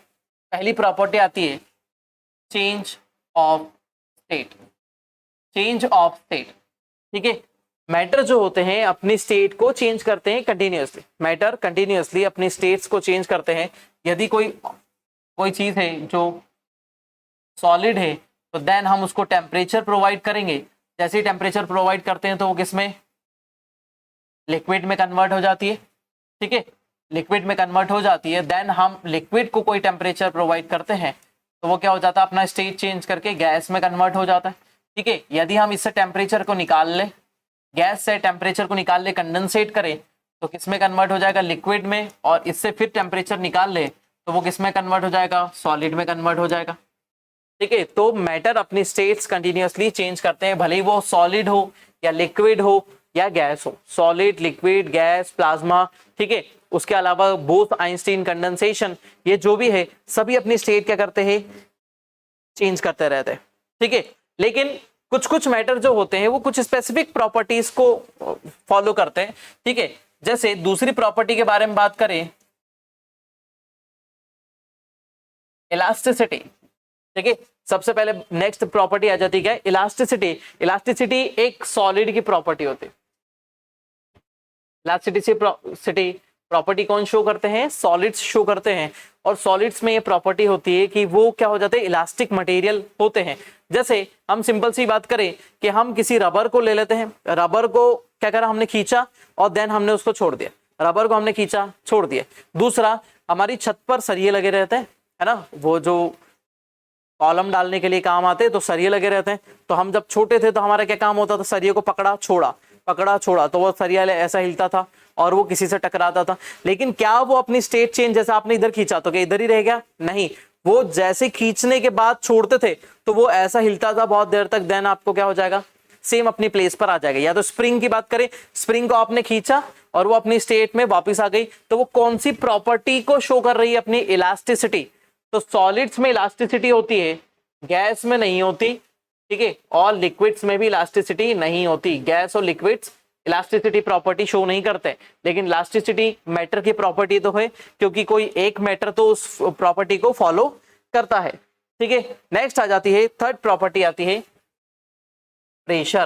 पहली प्रॉपर्टी आती है change of state. Change of state. ठीक है, मैटर जो होते हैं अपनी स्टेट को चेंज करते हैं कंटिन्यूअसली, मैटर कंटिन्यूअसली अपनी स्टेट्स को चेंज करते हैं। यदि कोई चीज है जो सॉलिड है तो देन हम उसको टेम्परेचर प्रोवाइड करेंगे, जैसे ही टेम्परेचर प्रोवाइड करते हैं तो वो किसमें, लिक्विड में कन्वर्ट हो जाती है। ठीक है, लिक्विड में कन्वर्ट हो जाती है, देन हम लिक्विड को कोई टेम्परेचर प्रोवाइड करते हैं तो वो क्या हो जाता है, अपना स्टेट चेंज करके गैस में कन्वर्ट हो जाता है। ठीक है, यदि हम इससे टेम्परेचर को निकाल ले, गैस से टेम्परेचर को निकाल ले, कंडेंसेट करें तो किसमें कन्वर्ट हो जाएगा, लिक्विड में, और इससे फिर टेम्परेचर निकाल ले तो वो किसमें कन्वर्ट हो जाएगा, सॉलिड में कन्वर्ट हो जाएगा। ठीक है, तो मैटर अपनी स्टेट्स कंटिन्यूअसली चेंज करते हैं, भले ही वो सॉलिड हो या लिक्विड हो या गैस हो, सॉलिड, लिक्विड, गैस, प्लाज्मा। ठीक है, उसके अलावा बोथ आइंस्टीन कंडेंसेशन, ये जो भी है सभी अपनी स्टेट क्या करते हैं, चेंज करते रहते हैं। ठीक है, लेकिन कुछ कुछ मैटर जो होते हैं वो कुछ स्पेसिफिक प्रॉपर्टीज को फॉलो करते हैं। ठीक है, जैसे दूसरी प्रॉपर्टी के बारे में बात करें, इलास्टिसिटी। ठीक है, सबसे पहले नेक्स्ट प्रॉपर्टी आ जाती है इलास्टिसिटी। इलास्टिसिटी एक सॉलिड की प्रॉपर्टी होती है। इलास्टिसिटी प्रॉपर्टी कौन शो करते हैं, सॉलिड्स शो करते हैं, और सॉलिड्स में ये प्रॉपर्टी होती है कि वो क्या हो जाते हैं, इलास्टिक मटेरियल होते हैं। जैसे हम सिंपल सी बात करें कि हम किसी रबर को ले लेते हैं, रबर को क्या करा हमने, खींचा और देन हमने उसको छोड़ दिया, रबर को हमने खींचा छोड़ दिया। दूसरा, हमारी छत पर सरिये लगे रहते हैं, है ना, वो जो कॉलम डालने के लिए काम आते हैं तो सरिये लगे रहते हैं। तो हम जब छोटे थे तो हमारा क्या काम होता था, सरिये को पकड़ा छोड़ा तो वो सरिया ऐसा हिलता था और वो किसी से टकराता था। लेकिन क्या वो अपनी स्टेट चेंज, जैसे आपने इधर खींचा तो क्या इधर ही रह गया, नहीं, वो जैसे खींचने के बाद छोड़ते थे तो वो ऐसा हिलता था बहुत देर तक, देन आपको क्या हो जाएगा, सेम अपनी प्लेस पर आ जाएगा। या तो स्प्रिंग की बात करें, स्प्रिंग को आपने खींचा और वो अपनी स्टेट में वापस आ गई, तो वो कौन सी प्रॉपर्टी को शो कर रही है, अपनी इलास्टिसिटी। तो सॉलिड्स में इलास्टिसिटी होती है, गैस में नहीं होती। ठीक है, और लिक्विड्स में भी इलास्टिसिटी नहीं होती, गैस और लिक्विड्स इलास्टिसिटी प्रॉपर्टी शो नहीं करते। लेकिन इलास्टिसिटी मैटर की प्रॉपर्टी तो है, क्योंकि कोई एक मैटर तो उस प्रॉपर्टी को फॉलो करता है। ठीक है, नेक्स्ट आ जाती है, थर्ड प्रॉपर्टी आती है प्रेशर।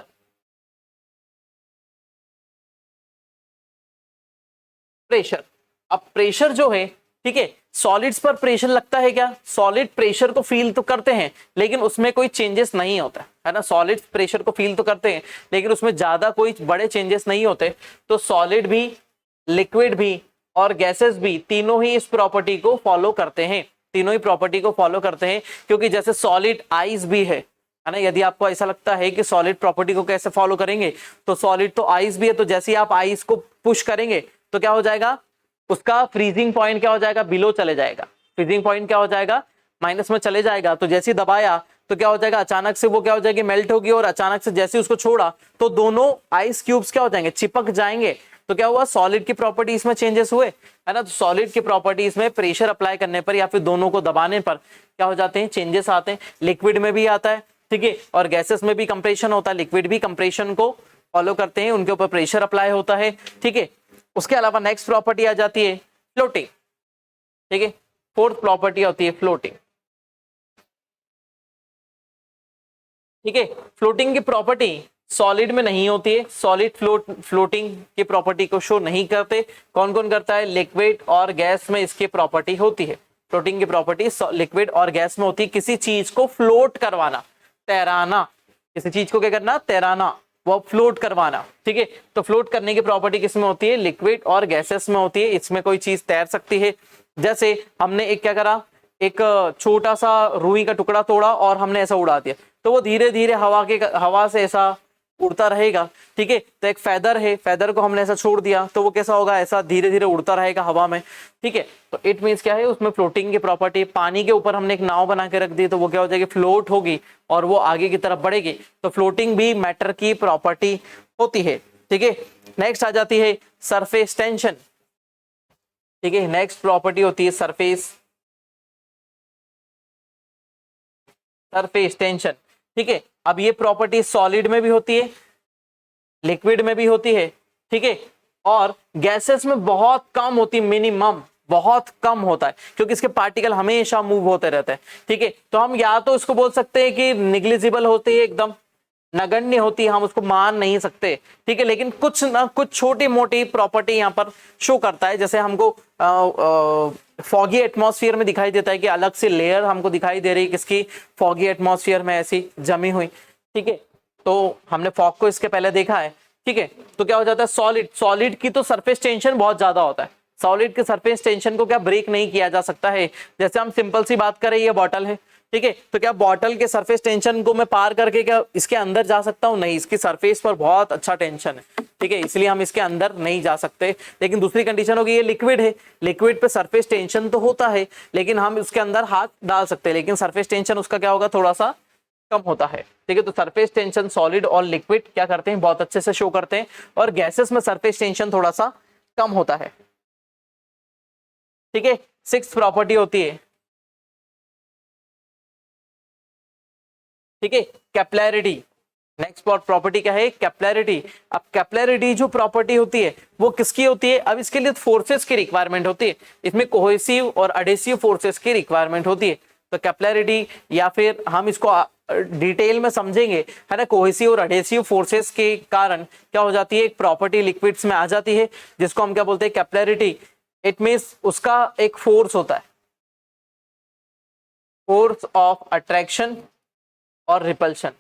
प्रेशर, अब प्रेशर जो है, ठीक है, सॉलिड्स पर प्रेशर लगता है क्या, सॉलिड प्रेशर को फील तो करते हैं लेकिन उसमें कोई चेंजेस नहीं होता है ना, सॉलिड प्रेशर को फील तो करते हैं लेकिन उसमें ज्यादा कोई बड़े चेंजेस नहीं होते। तो सॉलिड भी, लिक्विड भी और गैसेस भी तीनों ही इस प्रॉपर्टी को फॉलो करते हैं, तीनों ही प्रॉपर्टी को फॉलो करते हैं। क्योंकि जैसे सॉलिड आइस भी है, है ना। यदि आपको ऐसा लगता है कि सॉलिड प्रॉपर्टी को कैसे फॉलो करेंगे, तो सॉलिड तो आइस भी है, तो जैसे ही आप आइस को पुश करेंगे तो क्या हो जाएगा, उसका फ्रीजिंग पॉइंट क्या हो जाएगा, बिलो चले जाएगा। फ्रीजिंग पॉइंट क्या हो जाएगा, माइनस में चले जाएगा। तो जैसे ही दबाया तो क्या हो जाएगा, अचानक से वो क्या हो जाएगी, मेल्ट होगी, और अचानक से जैसे उसको छोड़ा तो दोनों आइस क्यूब्स क्या हो जाएंगे, चिपक जाएंगे। तो क्या हुआ, सॉलिड की प्रॉपर्टीज में चेंजेस हुए, है ना। तो सॉलिड की प्रॉपर्टीज में प्रेशर अप्लाई करने पर या फिर दोनों को दबाने पर क्या हो जाते हैं, चेंजेस आते हैं। लिक्विड में भी आता है, ठीक है, और गैसेस में भी कंप्रेशन होता है। लिक्विड भी कंप्रेशन को फॉलो करते हैं, उनके ऊपर प्रेशर अप्लाई होता है, ठीक है। उसके अलावा नेक्स्ट प्रॉपर्टी आ जाती है फ्लोटिंग, ठीक है। फोर्थ प्रॉपर्टी होती है फ्लोटिंग, ठीक है। फ्लोटिंग की प्रॉपर्टी सॉलिड में नहीं होती है, सॉलिड फ्लोटिंग की प्रॉपर्टी को शो नहीं करते। कौन कौन करता है, लिक्विड और गैस में इसकी प्रॉपर्टी होती है। फ्लोटिंग की प्रॉपर्टी लिक्विड और गैस में होती है, किसी चीज को फ्लोट करवाना, तैराना, किसी चीज को क्या करना, तैराना, वो फ्लोट करवाना, ठीक है। तो फ्लोट करने की प्रॉपर्टी किसमें होती है, लिक्विड और गैसेस में होती है। इसमें कोई चीज तैर सकती है। जैसे हमने एक क्या करा, एक छोटा सा रुई का टुकड़ा तोड़ा और हमने ऐसा उड़ा दिया, तो वो धीरे धीरे हवा से ऐसा उड़ता रहेगा, ठीक है। तो एक फेदर है, फेदर को हमने ऐसा छोड़ दिया तो वो कैसा होगा, ऐसा धीरे धीरे उड़ता रहेगा हवा में, ठीक है। तो इट मींस क्या है, उसमें फ्लोटिंग की प्रॉपर्टी। पानी के ऊपर हमने एक नाव बना के रख दी तो वो क्या हो जाएगी, फ्लोट होगी और वो आगे की तरफ बढ़ेगी। तो फ्लोटिंग भी मैटर की प्रॉपर्टी होती है, ठीक है। नेक्स्ट आ जाती है सरफेस टेंशन, ठीक है। नेक्स्ट प्रॉपर्टी होती है सरफेस टेंशन, ठीक है। अब ये प्रॉपर्टी सॉलिड में भी होती है, लिक्विड में भी होती है, ठीक है, और गैसेस में बहुत कम होती, मिनिमम बहुत कम होता है, क्योंकि इसके पार्टिकल हमेशा मूव होते रहते हैं, ठीक है। तो हम या तो इसको बोल सकते हैं कि निग्लिजिबल होती है, एकदम नगण्य होती है, हम उसको मान नहीं सकते, ठीक है। लेकिन कुछ ना कुछ छोटी मोटी प्रॉपर्टी यहाँ पर शो करता है। जैसे हमको फॉगी एटमॉस्फेयर में दिखाई देता है कि अलग से लेयर हमको दिखाई दे रही है किसकी, फॉगी एटमॉस्फेयर में ऐसी जमी हुई, ठीक है। तो हमने फॉग को इसके पहले देखा है, ठीक है। तो क्या हो जाता है, सॉलिड की तो सरफेस टेंशन बहुत ज्यादा होता है। सॉलिड के सरफेस टेंशन को क्या ब्रेक नहीं किया जा सकता है। जैसे हम सिंपल सी बात करें, ये बॉटल है, ठीक है, तो क्या बॉटल के सरफेस टेंशन को मैं पार करके क्या इसके अंदर जा सकता हूं, नहीं, इसकी सरफेस पर बहुत अच्छा टेंशन है, ठीक है, इसलिए हम इसके अंदर नहीं जा सकते। लेकिन दूसरी कंडीशन होगी, ये लिक्विड है, लिक्विड पे सरफेस टेंशन तो होता है लेकिन हम उसके अंदर हाथ डाल सकते हैं, लेकिन सरफेस टेंशन उसका क्या होगा, थोड़ा सा कम होता है, ठीक है। तो सरफेस टेंशन सॉलिड और लिक्विड क्या करते हैं, बहुत अच्छे से शो करते हैं, और गैसेस में सरफेस टेंशन थोड़ा सा कम होता है, ठीक है। सिक्स्थ प्रॉपर्टी होती है, ठीक है, कैपिलैरिटी। नेक्स्ट प्रॉपर्टी क्या है, कैपिलैरिटी। अब कैपिलैरिटी जो प्रॉपर्टी होती है वो किसकी होती है, अब इसके लिए फोर्सेस की रिक्वायरमेंट होती है, इसमें कोहेसिव और एडहेसिव फोर्सेस की रिक्वायरमेंट होती है। तो कैपिलैरिटी, या फिर हम इसको डिटेल में समझेंगे, है ना, कोहेसिव और एडहेसिव फोर्सेस के कारण क्या हो जाती है, एक प्रॉपर्टी लिक्विड्स में आ जाती है जिसको हम क्या बोलते हैं, कैपिलैरिटी। इट मींस उसका एक फोर्स होता है, फोर्स ऑफ अट्रैक्शन और रिपल्शन,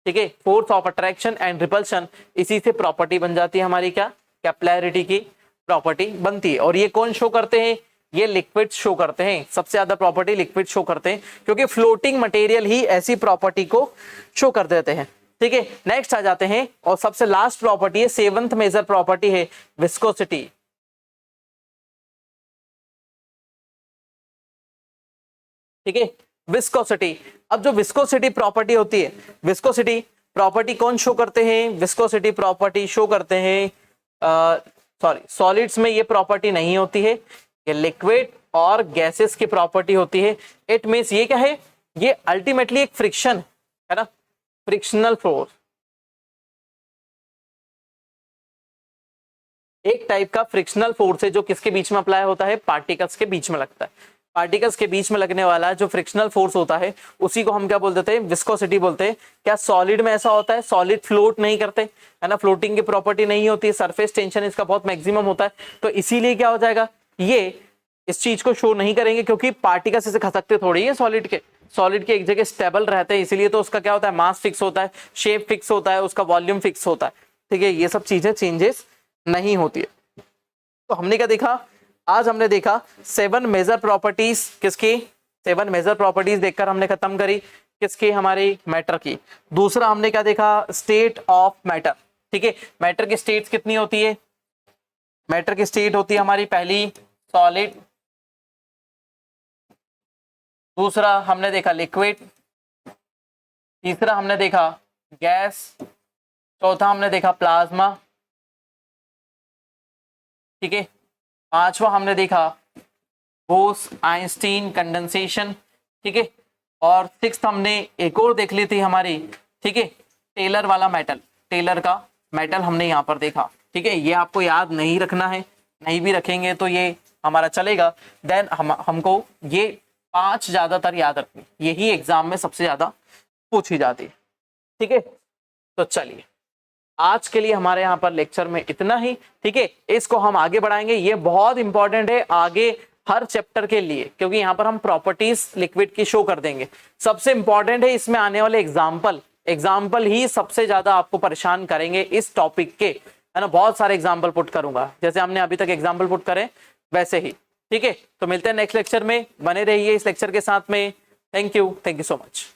ठीक है, force of attraction and repulsion, इसी से प्रॉपर्टी बन जाती है हमारी, क्या, कैपिलैरिटी की प्रॉपर्टी बनती है। और ये कौन शो करते हैं, ये लिक्विड शो करते हैं, सबसे ज्यादा प्रॉपर्टी लिक्विड शो करते हैं, क्योंकि फ्लोटिंग मटेरियल ही ऐसी प्रॉपर्टी को शो कर देते हैं, ठीक है। नेक्स्ट आ जाते हैं, और सबसे लास्ट प्रॉपर्टी है, सेवंथ मेजर प्रॉपर्टी है विस्कोसिटी, ठीक है, विस्कोसिटी। अब जो विस्कोसिटी प्रॉपर्टी होती है, विस्कोसिटी प्रॉपर्टी कौन शो करते हैं, विस्कोसिटी प्रॉपर्टी शो करते हैं, सॉरी, सॉलिड्स में ये प्रॉपर्टी नहीं होती है, ये लिक्विड और गैसेस की प्रॉपर्टी होती है। इट मींस ये क्या है, ये अल्टीमेटली एक फ्रिक्शन है ना, फ्रिक्शनल फोर्स, एक टाइप का फ्रिक्शनल फोर्स है जो किसके बीच में अप्लाई होता है, पार्टिकल्स के बीच में लगता है। पार्टिकल्स के बीच में लगने वाला जो फ्रिक्शनल फोर्स होता है उसी को हम क्या बोल देते हैं, विस्कोसिटी बोलते हैं। क्या सॉलिड में ऐसा होता है, सॉलिड फ्लोट नहीं करते, है ना, फ्लोटिंग की प्रॉपर्टी नहीं होती है, सरफेस टेंशन इसका बहुत मैक्सिमम होता है, तो इसीलिए क्या हो जाएगा, ये इस चीज को शो नहीं करेंगे, क्योंकि पार्टिकल्स इसे खसकते थोड़ी है, सॉलिड के एक जगह स्टेबल रहते हैं, इसीलिए तो उसका क्या होता है, मास फिक्स होता है, शेप फिक्स होता है, उसका वॉल्यूम फिक्स होता है, ठीक है, ये सब चीजें चेंजेस नहीं होती है। तो हमने क्या देखा, आज हमने देखा 7 मेजर प्रॉपर्टीज किसकी, 7 मेजर प्रॉपर्टीज देखकर हमने खत्म करी किसकी, हमारी मैटर की। दूसरा हमने क्या देखा, स्टेट ऑफ मैटर। ठीक है, मैटर की स्टेट्स कितनी होती है, मैटर की स्टेट होती है हमारी पहली सॉलिड, दूसरा हमने देखा लिक्विड, तीसरा हमने देखा गैस, चौथा हमने देखा प्लाज्मा, ठीक है, पांचवा हमने देखा बोस आइंस्टीन कंडेंसेशन, ठीक है, और सिक्स्थ हमने एक और देख ली थी हमारी, ठीक है, टेलर वाला मेटल, टेलर का मेटल हमने यहाँ पर देखा। ठीक है, ये आपको याद नहीं रखना है, नहीं भी रखेंगे तो ये हमारा चलेगा। देन हमको ये 5 ज्यादातर याद रखनी, यही एग्जाम में सबसे ज्यादा पूछी जाती है। ठीक है, तो चलिए आज के लिए हमारे यहाँ पर लेक्चर में इतना ही। ठीक है, इसको हम आगे बढ़ाएंगे, ये बहुत इंपॉर्टेंट है आगे हर चैप्टर के लिए, क्योंकि यहाँ पर हम प्रॉपर्टीज लिक्विड की शो कर देंगे। सबसे इंपॉर्टेंट है इसमें आने वाले एग्जाम्पल ही सबसे ज्यादा आपको परेशान करेंगे इस टॉपिक के, है ना। बहुत सारे एग्जाम्पल पुट करूंगा, जैसे हमने अभी तक एग्जाम्पल पुट करे वैसे ही। ठीक है, तो मिलते हैं नेक्स्ट लेक्चर में, बने रहिए इस लेक्चर के साथ में। Thank you so much.